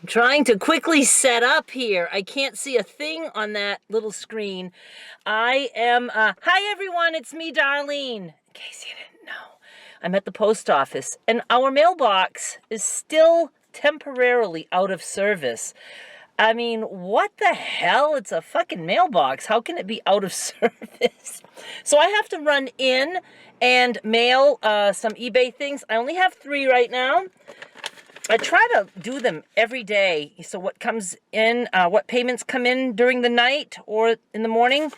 Trying to quickly set up here. I can't see a thing on that little screen. I am, hi everyone, it's me, Darlene. In case you didn't know, I'm at the post office and our mailbox is still temporarily out of service. I mean, what the hell? It's a fucking mailbox. How can it be out of service? So I have to run in and mail some eBay things. I only have 3 right now. I try to do them every day. So what comes in, what payments come in during the night or in the morning,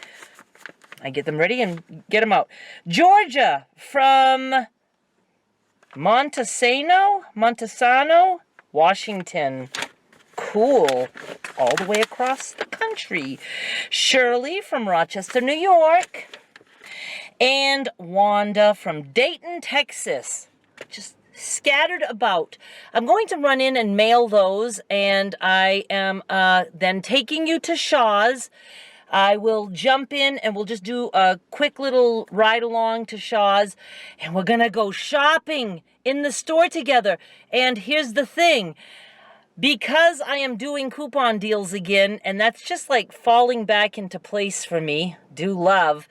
I get them ready and get them out. Georgia from Montesano, Washington. Cool. All the way across the country. Shirley from Rochester, New York. And Wanda from Dayton, Texas. Just scattered about. I'm going to run in and mail those, and I am then taking you to Shaw's. I will jump in and we'll just do a quick little ride along to Shaw's, and we're gonna go shopping in the store together. And here's the thing, because I am doing coupon deals again, and that's just like falling back into place for me, do love,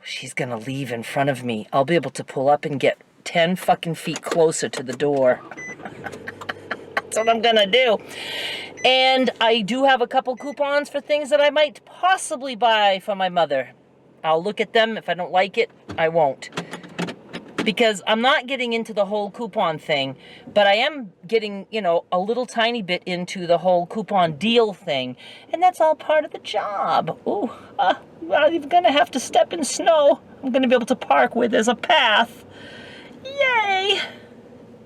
she's gonna leave in front of me. I'll be able to pull up and get 10 fucking feet closer to the door. That's what I'm gonna do. And I do have a couple coupons for things that I might possibly buy for my mother. I'll look at them. If I don't like it, I won't. Because I'm not getting into the whole coupon thing, but I am getting, you know, a little tiny bit into the whole coupon deal thing. And that's all part of the job. Ooh, well, you're gonna have to step in snow. I'm gonna be able to park where there's a path. Yay!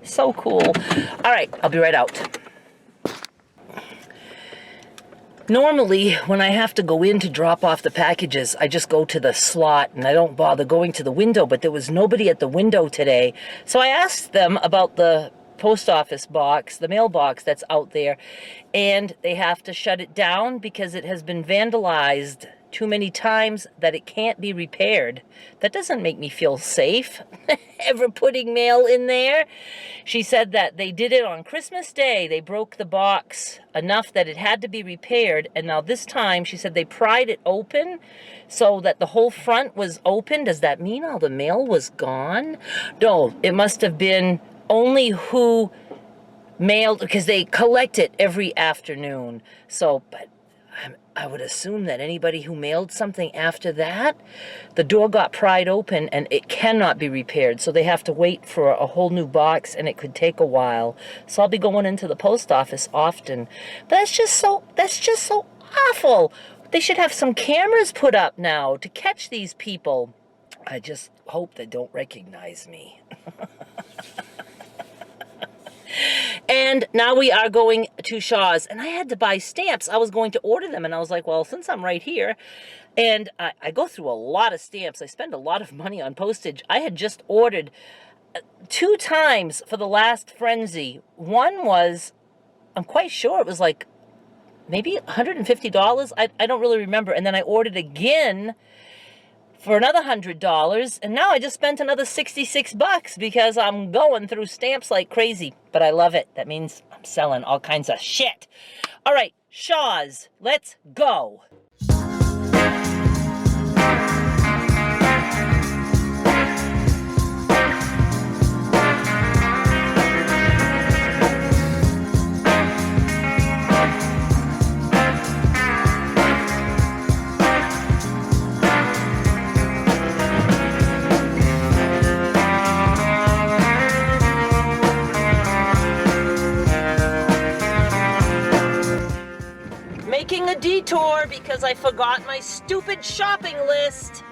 So cool. All right, I'll be right out. Normally, when I have to go in to drop off the packages, I just go to the slot and I don't bother going to the window, but there was nobody at the window today. So I asked them about the post office box, the mailbox that's out there, and they have to shut it down because it has been vandalized too many times that it can't be repaired. That doesn't make me feel safe, ever putting mail in there. She said that they did it on Christmas Day. They broke the box enough that it had to be repaired, and now this time, she said they pried it open so that the whole front was open. Does that mean all the mail was gone? No, it must have been only who mailed, because they collect it every afternoon. So, but I would assume that anybody who mailed something after that, the door got pried open and it cannot be repaired. So they have to wait for a whole new box, and it could take a while. So I'll be going into the post office often. But that's just so awful. They should have some cameras put up now to catch these people. I just hope they don't recognize me. And now we are going to Shaw's, and I had to buy stamps. I was going to order them, and I was like, well, since I'm right here, and I go through a lot of stamps. I spend a lot of money on postage. I had just ordered 2 times for the last frenzy. One was, I'm quite sure it was like maybe $150. I don't really remember. And then I ordered again for another $100, and now I just spent another $66 because I'm going through stamps like crazy. But I love it. That means I'm selling all kinds of shit. All right, Shaw's, let's go. Making a detour because I forgot my stupid shopping list.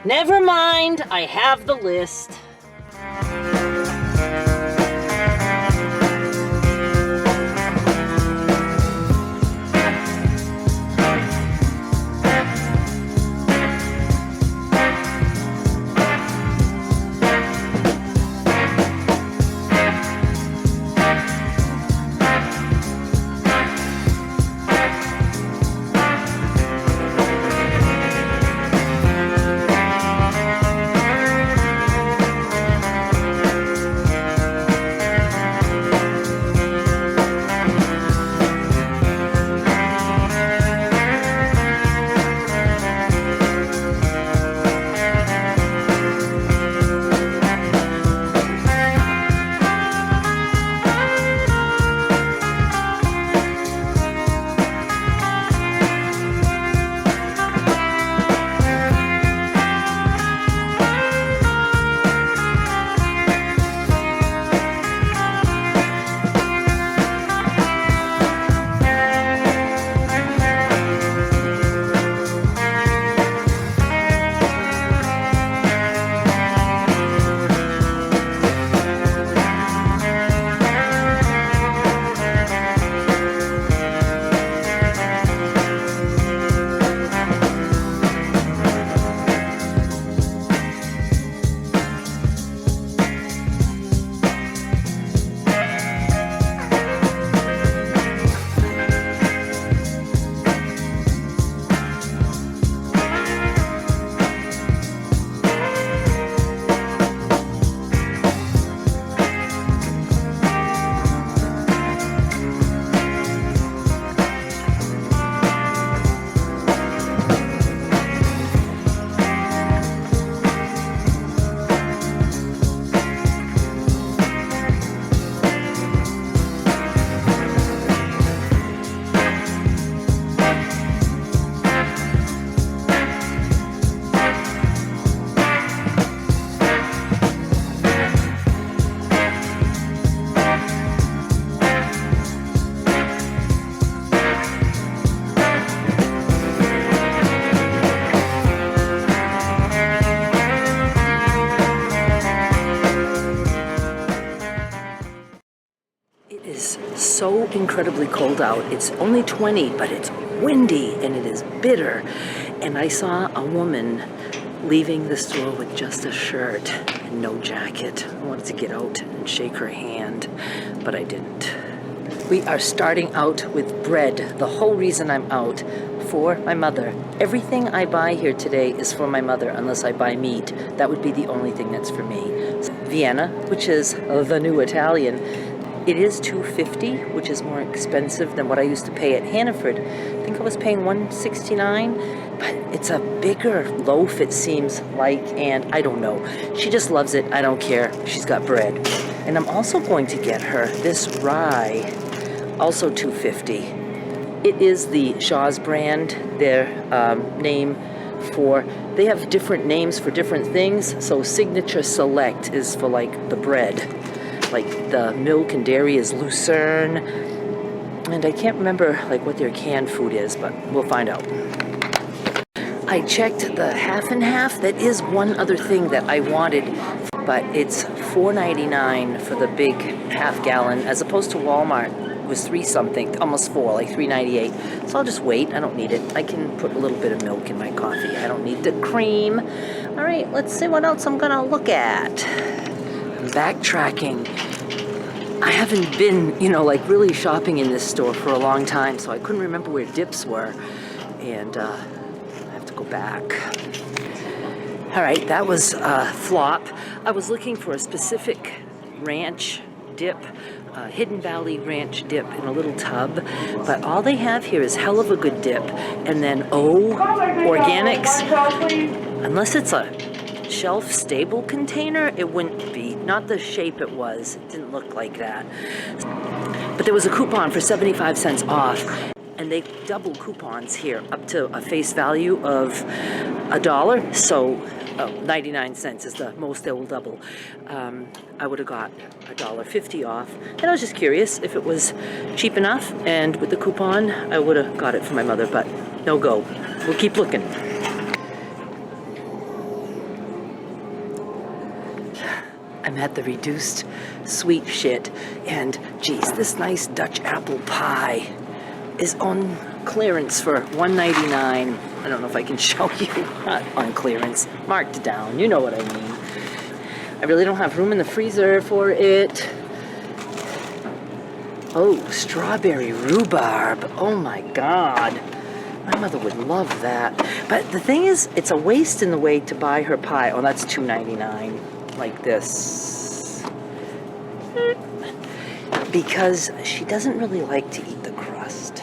Never mind, I have the list. So incredibly cold out. It's only 20, but it's windy and it is bitter. And I saw a woman leaving the store with just a shirt and no jacket. I wanted to get out and shake her hand, but I didn't. We are starting out with bread. The whole reason I'm out, for my mother. Everything I buy here today is for my mother, unless I buy meat. That would be the only thing that's for me. Vienna, which is the new Italian, it is $2.50, which is more expensive than what I used to pay at Hannaford. I think I was paying $1.69, but it's a bigger loaf, it seems like, and I don't know. She just loves it. I don't care. She's got bread. And I'm also going to get her this rye, also $2.50. It is the Shaw's brand, their name for, they have different names for different things. So Signature Select is for like the bread. Like the milk and dairy is Lucerne, and I can't remember like what their canned food is, but we'll find out. I checked the half and half. That is one other thing that I wanted, but it's $4.99 for the big half gallon, as opposed to Walmart. It was $3 something, almost $4, like $3.98. So I'll just wait. I don't need it. I can put a little bit of milk in my coffee. I don't need the cream. All right, let's see what else I'm gonna look at. Backtracking. I haven't been, like really shopping in this store for a long time, so I couldn't remember where dips were, and I have to go back. All right, that was flop. I was looking for a specific ranch dip, Hidden Valley Ranch dip in a little tub, but all they have here is hell of a good dip, and then organics. Unless it's a shelf stable container, it wouldn't be. Not the shape it was. It didn't look like that. But there was a coupon for 75 cents off, and they double coupons here up to a face value of $1. So 99 cents is the most they will double. I would have got $1.50 off, and I was just curious if it was cheap enough, and with the coupon I would have got it for my mother, but no go. We'll keep looking. at the reduced sweet shit. And geez, this nice Dutch apple pie is on clearance for $1.99. I don't know if I can show you. Not on clearance. Marked down. You know what I mean. I really don't have room in the freezer for it. Oh, strawberry rhubarb. Oh my God. My mother would love that. But the thing is, it's a waste in the way to buy her pie. Oh, that's $2.99. Like this. Because she doesn't really like to eat the crust.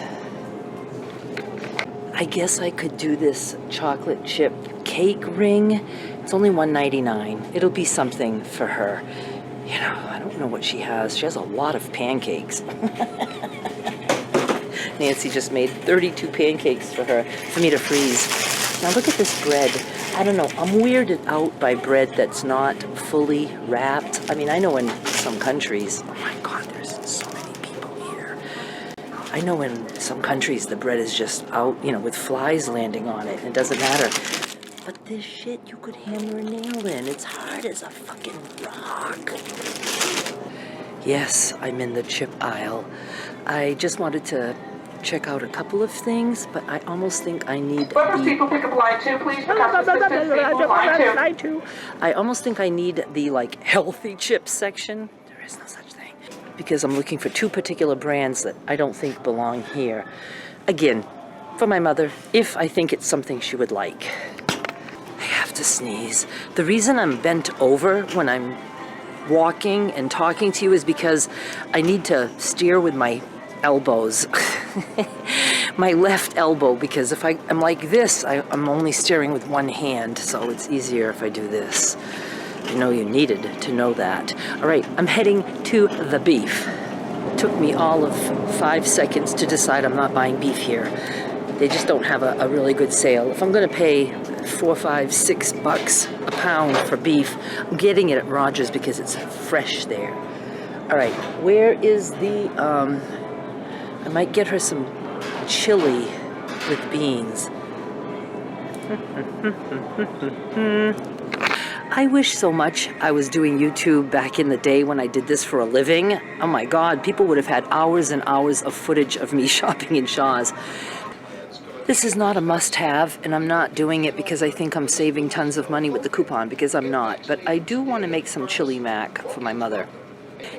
I guess I could do this chocolate chip cake ring. It's only $1.99. It'll be something for her. You know, I don't know what she has. She has a lot of pancakes. Nancy just made 32 pancakes for me to freeze. Now look at this bread. I don't know, I'm weirded out by bread that's not fully wrapped. I mean, I know in some countries, oh my God, there's so many people here. I know in some countries the bread is just out, you know, with flies landing on it. It doesn't matter. But this shit you could hammer a nail in. It's hard as a fucking rock. Yes, I'm in the chip aisle. I just wanted to check out a couple of things, but I almost think I need people pick up line 2, please, because line 2. I almost think I need the, like, healthy chips section. There is no such thing. Because I'm looking for two particular brands that I don't think belong here. Again, for my mother, if I think it's something she would like. I have to sneeze. The reason I'm bent over when I'm walking and talking to you is because I need to steer with my elbows. My left elbow, because if I'm like this, I'm only steering with one hand, so it's easier if I do this. I know you needed to know that. All right, I'm heading to the beef. It took me all of 5 seconds to decide I'm not buying beef here. They just don't have a really good sale. If I'm gonna pay $4, $5, $6 a pound for beef, I'm getting it at Rogers because it's fresh there. All right, where is the, I might get her some chili with beans. I wish so much I was doing YouTube back in the day when I did this for a living. Oh my God, people would have had hours and hours of footage of me shopping in Shaw's. This is not a must-have, and I'm not doing it because I think I'm saving tons of money with the coupon, because I'm not. But I do want to make some chili mac for my mother.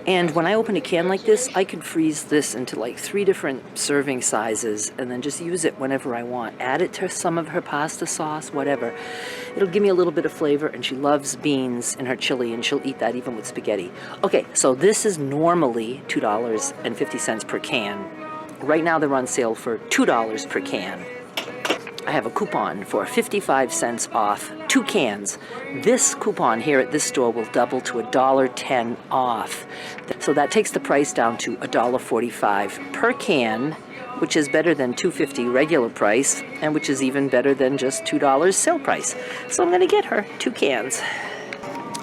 And when I open a can like this, I can freeze this into like 3 different serving sizes and then just use it whenever I want. Add it to some of her pasta sauce, whatever. It'll give me a little bit of flavor, and she loves beans in her chili, and she'll eat that even with spaghetti. Okay, so this is normally $2.50 per can. Right now they're on sale for $2 per can. I have a coupon for 55 cents off 2 cans. This coupon here at this store will double to $1.10 off. So that takes the price down to $1.45 per can, which is better than $2.50 regular price, and which is even better than just $2 sale price. So I'm gonna get her 2 cans.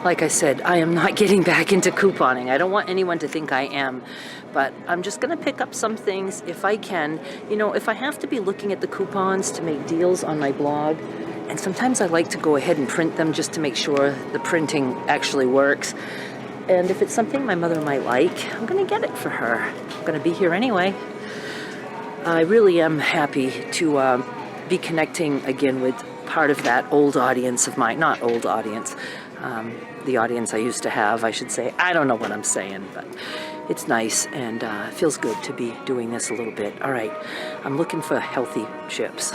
Like I said, I am not getting back into couponing. I don't want anyone to think I am, but I'm just gonna pick up some things if I can. You know, if I have to be looking at the coupons to make deals on my blog, and sometimes I like to go ahead and print them just to make sure the printing actually works. And if it's something my mother might like, I'm gonna get it for her. I'm gonna be here anyway. I really am happy to be connecting again with part of that old audience of mine. Not old audience, the audience I used to have, I should say. I don't know what I'm saying, but it's nice, and it feels good to be doing this a little bit. All right, I'm looking for healthy chips.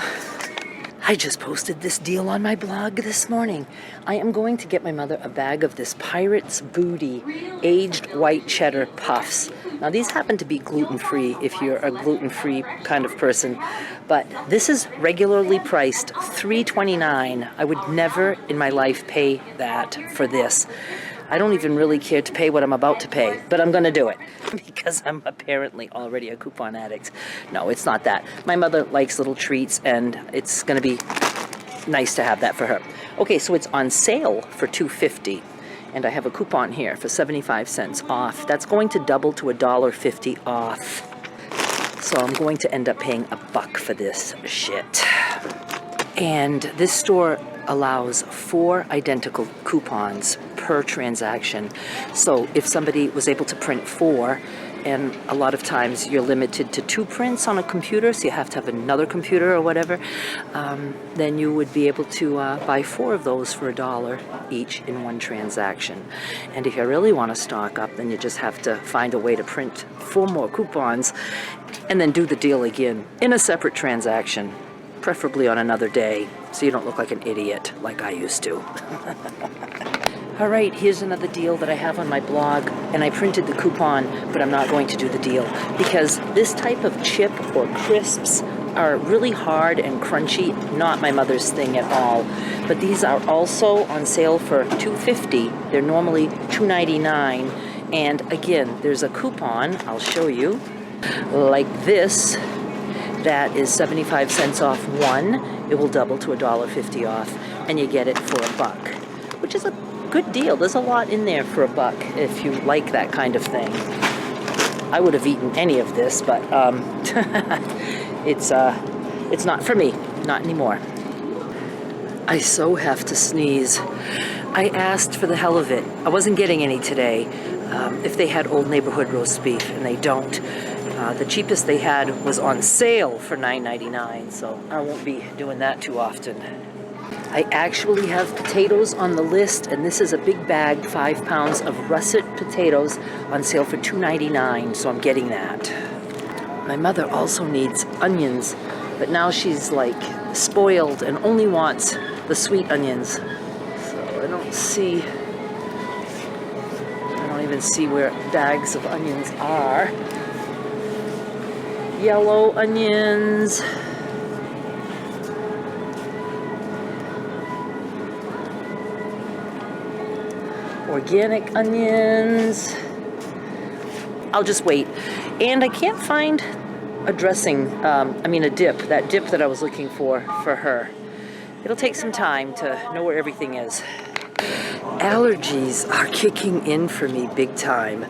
I just posted this deal on my blog this morning. I am going to get my mother a bag of this Pirate's Booty aged white cheddar puffs. Now these happen to be gluten-free if you're a gluten-free kind of person, but this is regularly priced $3.29. I would never in my life pay that for this. I don't even really care to pay what I'm about to pay, but I'm gonna do it because I'm apparently already a coupon addict. No, it's not that. My mother likes little treats, and it's gonna be nice to have that for her. Okay, so it's on sale for $2.50, and I have a coupon here for 75 cents off. That's going to double to $1.50 off. So I'm going to end up paying $1 for this shit. And this store allows 4 identical coupons per transaction. So if somebody was able to print 4, and a lot of times you're limited to 2 prints on a computer, so you have to have another computer or whatever, then you would be able to buy 4 of those for $1 each in one transaction. And if you really want to stock up, then you just have to find a way to print 4 more coupons and then do the deal again in a separate transaction, preferably on another day, so you don't look like an idiot like I used to. All right, here's another deal that I have on my blog, and I printed the coupon, but I'm not going to do the deal because this type of chip or crisps are really hard and crunchy, not my mother's thing at all. But these are also on sale for $2.50. They're normally $2.99. And again, there's a coupon, I'll show you, like this, that is 75 cents off one. It will double to $1.50 off, and you get it for $1, which is a good deal. There's a lot in there for $1 if you like that kind of thing. I would have eaten any of this, but it's not for me, not anymore. I so have to sneeze. I asked for the hell of it. I wasn't getting any today. If they had Old Neighborhood roast beef, and they don't. The cheapest they had was on sale for $9.99, so I won't be doing that too often. I actually have potatoes on the list, and this is a big bag, 5 pounds of russet potatoes on sale for $2.99, so I'm getting that. My mother also needs onions, but now she's like spoiled and only wants the sweet onions. So I don't even see where bags of onions are. Yellow onions. Organic onions. I'll just wait. And I can't find a dressing, a dip, that dip that I was looking for her. It'll take some time to know where everything is. Allergies are kicking in for me big time.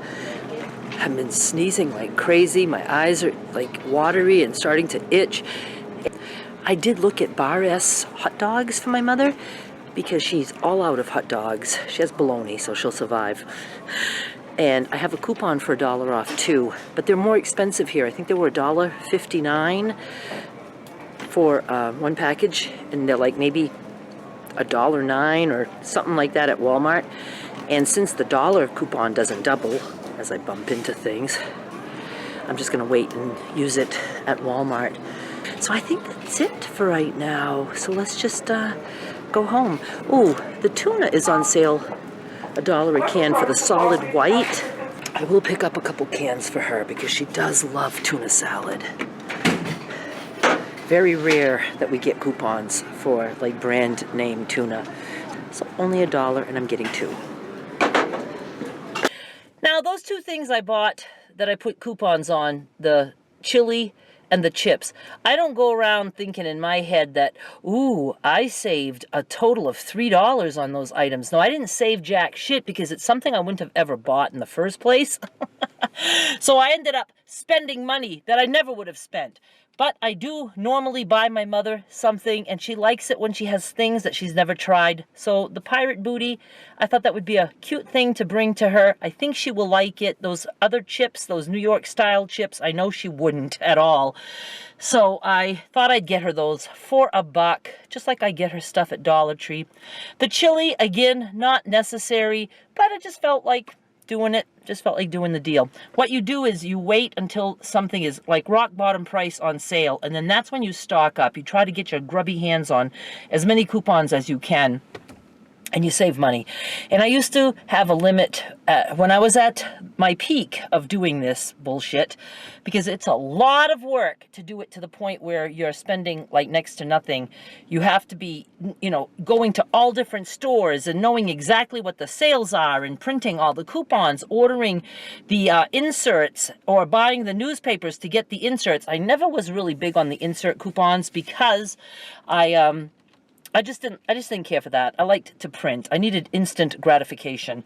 I've been sneezing like crazy. My eyes are like watery and starting to itch. I did look at Bar S hot dogs for my mother because she's all out of hot dogs. She has bologna, so she'll survive. And I have a coupon for $1 off too, but they're more expensive here. I think they were $1.59 for one package, and they're like maybe $1.09 or something like that at Walmart. And since the $1 coupon doesn't double as I bump into things, I'm just gonna wait and use it at Walmart. So I think that's it for right now. So let's just go home. Ooh, the tuna is on sale, $1 a can for the solid white. I will pick up a couple cans for her because she does love tuna salad. Very rare that we get coupons for like brand name tuna. So only $1 and I'm getting 2. Now those 2 things I bought that I put coupons on, the chili and the chips, I don't go around thinking in my head that, ooh, I saved a total of $3 on those items. No, I didn't save jack shit because it's something I wouldn't have ever bought in the first place. So I ended up spending money that I never would have spent. But I do normally buy my mother something, and she likes it when she has things that she's never tried. So the pirate booty, I thought that would be a cute thing to bring to her. I think she will like it. Those other chips, those New York style chips, I know she wouldn't at all. So I thought I'd get her those for $1, just like I get her stuff at Dollar Tree. The chili, again, not necessary, but I just felt like doing it. Just felt like doing the deal. What you do is you wait until something is like rock bottom price on sale, and then that's when you stock up. You try to get your grubby hands on as many coupons as you can, and you save money. And I used to have a limit when I was at my peak of doing this bullshit, because it's a lot of work to do it to the point where you're spending like next to nothing. You have to be, going to all different stores and knowing exactly what the sales are and printing all the coupons, ordering the inserts or buying the newspapers to get the inserts. I never was really big on the insert coupons because I just didn't care for that. I liked to print. I needed instant gratification.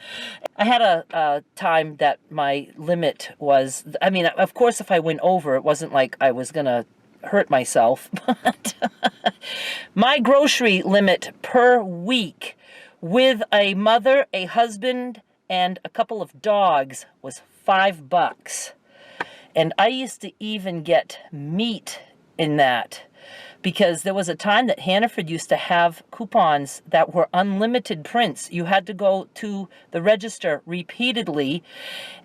I had a time that my limit was, of course, if I went over, it wasn't like I was gonna hurt myself. But my grocery limit per week with a mother, a husband, and a couple of dogs was $5. And I used to even get meat in that, because there was a time that Hannaford used to have coupons that were unlimited prints. You had to go to the register repeatedly,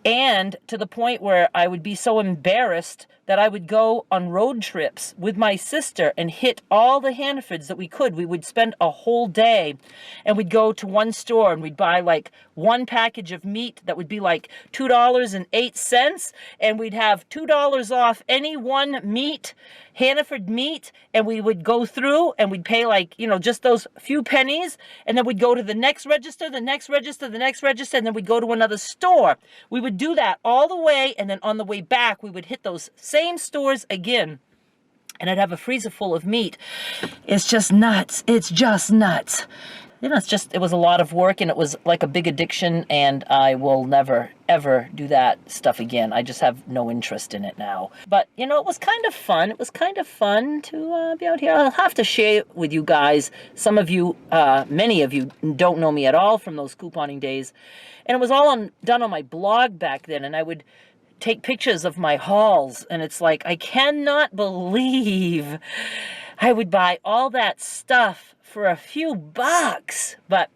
and to the point where I would be so embarrassed that I would go on road trips with my sister and hit all the Hannafords that we could. We would spend a whole day, and we'd go to one store and we'd buy like one package of meat that would be like $2.08, and we'd have $2 off any one meat, Hannaford meat, and we would go through and we'd pay like, you know, just those few pennies, and then we'd go to the next register, the next register, the next register, and then we'd go to another store. We would do that all the way, and then on the way back, we would hit those same stores again, and I'd have a freezer full of meat. It's just nuts. It's just nuts. You know, it was a lot of work, and it was like a big addiction, and I will never, ever do that stuff again. I just have no interest in it now. But, you know, it was kind of fun. It was kind of fun to be out here. I'll have to share with you guys. Some of you, many of you don't know me at all from those couponing days. And it was all done on my blog back then, and I would take pictures of my hauls, and it's like, I cannot believe I would buy all that stuff for a few bucks. But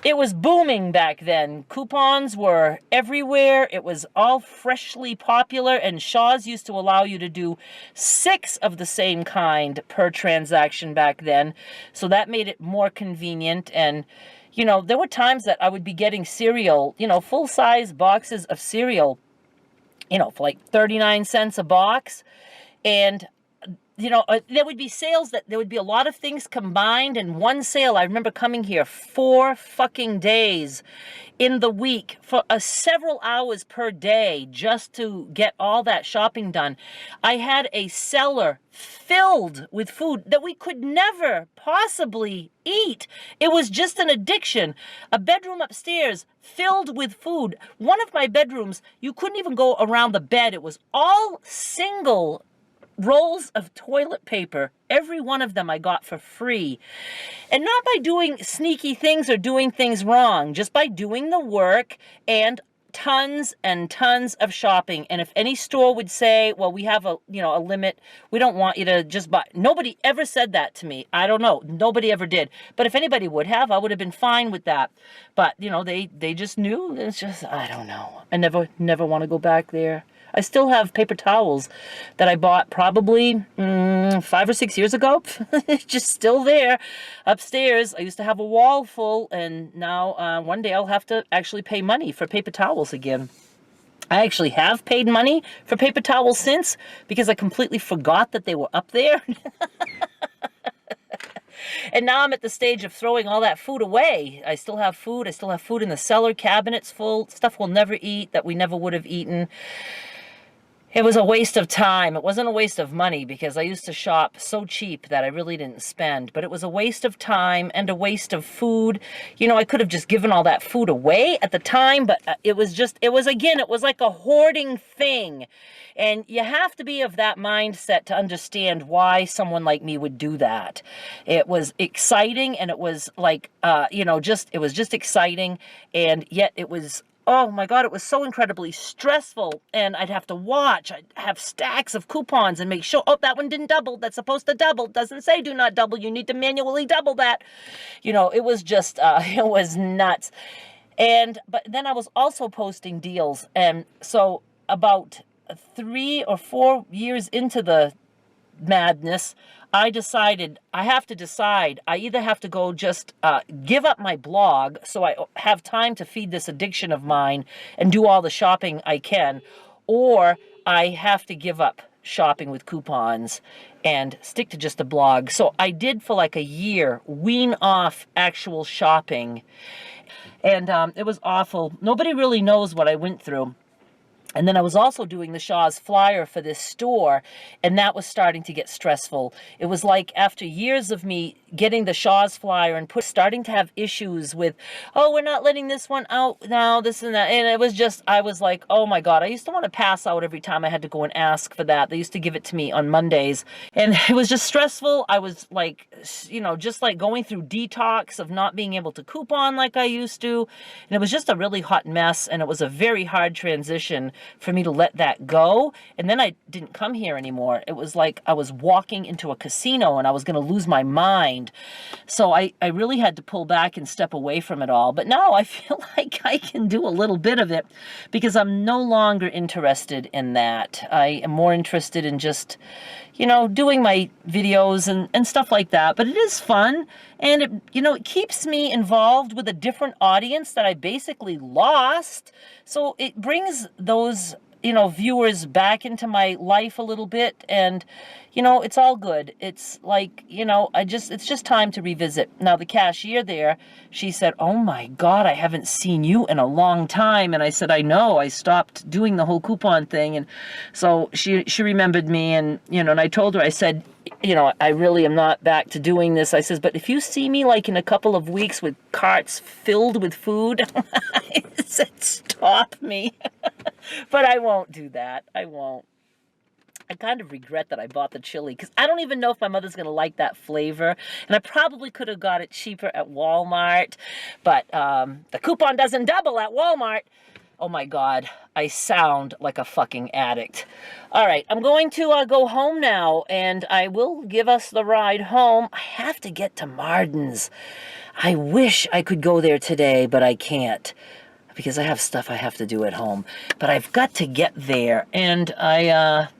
it was booming back then. Coupons were everywhere. It was all freshly popular, and Shaw's used to allow you to do 6 of the same kind per transaction back then. So that made it more convenient. And, you know, there were times that I would be getting cereal, you know, full-size boxes of cereal, you know, for like 39 cents a box. And, you know, there would be sales that there would be a lot of things combined in one sale. I remember coming here 4 fucking days in the week for several hours per day just to get all that shopping done. I had a cellar filled with food that we could never possibly eat. It was just an addiction. A bedroom upstairs filled with food. One of my bedrooms, you couldn't even go around the bed. It was all single rolls of toilet paper. Every one of them I got for free. And not by doing sneaky things or doing things wrong, just by doing the work and tons and tons of shopping. And if any store would say, well, we have a limit, we don't want you to just buy. Nobody ever said that to me. I don't know. Nobody ever did. But if anybody would have, I would have been fine with that. But, you know, they just knew. It's just, I don't know. I never want to go back there. I still have paper towels that I bought probably 5 or 6 years ago. It's just still there upstairs. I used to have a wall full, and now one day I'll have to actually pay money for paper towels again. I actually have paid money for paper towels since, because I completely forgot that they were up there. And now I'm at the stage of throwing all that food away. I still have food. I still have food in the cellar, cabinets full, stuff we'll never eat that we never would have eaten. It was a waste of time. It wasn't a waste of money, because I used to shop so cheap that I really didn't spend. But it was a waste of time and a waste of food. You know, I could have just given all that food away at the time, but it was like a hoarding thing. And you have to be of that mindset to understand why someone like me would do that. It was exciting, and it was like, it was just exciting, and yet it was, oh my God, it was so incredibly stressful, and I'd have to watch. I'd have stacks of coupons and make sure, oh, that one didn't double. That's supposed to double. Doesn't say do not double. You need to manually double that. You know, it was just, it was nuts. But then I was also posting deals. And so about 3 or 4 years into the madness, I decided I have to decide. I either have to go just give up my blog so I have time to feed this addiction of mine and do all the shopping I can, or I have to give up shopping with coupons and stick to just a blog. So I did for like a year wean off actual shopping, and it was awful. Nobody really knows what I went through. And then I was also doing the Shaw's flyer for this store, and that was starting to get stressful. It was like after years of me getting the Shaw's flyer and starting to have issues with, oh, we're not letting this one out now, this and that. And it was just, I was like, oh my God, I used to want to pass out every time I had to go and ask for that. They used to give it to me on Mondays, and it was just stressful. I was like, you know, just like going through detox of not being able to coupon like I used to. And it was just a really hot mess, and it was a very hard transition for me to let that go. And then I didn't come here anymore. It was like I was walking into a casino and I was going to lose my mind. So I really had to pull back and step away from it all. But now I feel like I can do a little bit of it because I'm no longer interested in that. I am more interested in just, you know, doing my videos and stuff like that. But it is fun, and it, you know, it keeps me involved with a different audience that I basically lost. So it brings those, you know, viewers back into my life a little bit, and, you know, it's all good. It's like, you know, it's just time to revisit. Now, the cashier there, she said, oh my God, I haven't seen you in a long time. And I said, I know, I stopped doing the whole coupon thing. And so she remembered me, and, you know, and I told her, I said, you know, I really am not back to doing this. I says, but if you see me like in a couple of weeks with carts filled with food, I said, stop me. But I won't do that. I won't. I kind of regret that I bought the chili because I don't even know if my mother's going to like that flavor. And I probably could have got it cheaper at Walmart. But the coupon doesn't double at Walmart. Oh my God, I sound like a fucking addict. All right, I'm going to go home now, and I will give us the ride home. I have to get to Marden's. I wish I could go there today, but I can't because I have stuff I have to do at home. But I've got to get there, and I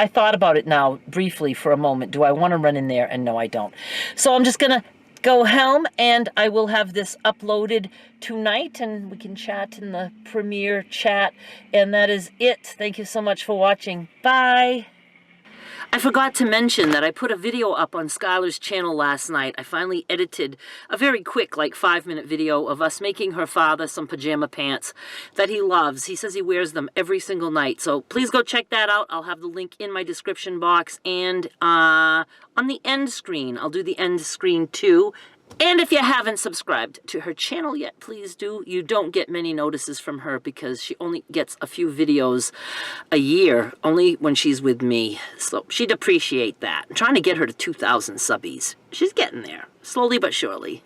thought about it now briefly for a moment. Do I want to run in there? And no, I don't. So I'm just going to go home, and I will have this uploaded tonight, and we can chat in the premiere chat. And that is it. Thank you so much for watching. Bye. I forgot to mention that I put a video up on Skylar's channel last night. I finally edited a very quick, like 5-minute video of us making her father some pajama pants that he loves. He says he wears them every single night. So please go check that out. I'll have the link in my description box and on the end screen. I'll do the end screen too. And if you haven't subscribed to her channel yet, please do. You don't get many notices from her because she only gets a few videos a year, only when she's with me. So she'd appreciate that. I'm trying to get her to 2,000 subbies. She's getting there, slowly but surely.